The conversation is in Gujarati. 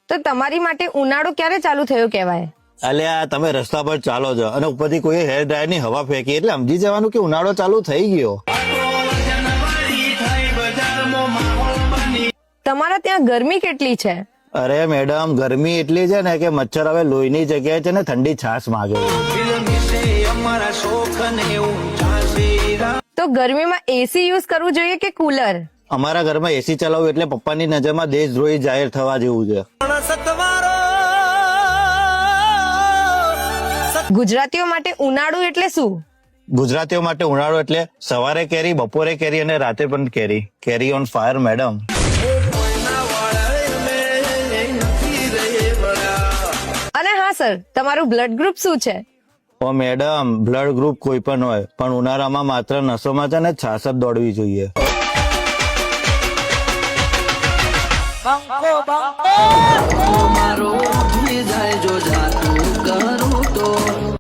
તો તમારી માટે ઉનાળો ક્યારે ચાલુ થયો કહેવાય? અલ્યા તમે રસ્તા પર ચાલો છો અને ઉપરથી કોઈ હેર ડ્રાયર ની હવા ફેંકી એટલે સમજી જવાનું કે ઉનાળો ચાલુ થઈ ગયો. તમારા ત્યાં ગરમી કેટલી છે? અરે મેડમ ગરમી એટલી છે ને કે મચ્છર હવે લોહીની જગ્યાએ છે ને ઠંડી છાશ માંગે છે. તો ગરમીમાં એસી યુઝ કરવું જોઈએ કે કુલર? અમારા ઘરમાં એસી ચલાવવું એટલે પપ્પાની નજરમાં દેશદ્રોહી જાહેર થવા જેવું છે. ગુજરાતીઓ માટે ઉનાળુ એટલે શું? ગુજરાતીઓ માટે ઉનાળો એટલે સવારે કેરી, બપોરે કેરી અને રાતે પણ કેરી. કેરી ઓન ફાયર મેડમ. અને હા સર, તમારું બ્લડ ગ્રુપ શું છે? ઓ મેડમ બ્લડ ગ્રુપ કોઈ પણ હોય પણ ઉનાળામાં માત્ર નસોમાં છે ને છાસ જ દોડવી જોઈએ. બંકો બંકો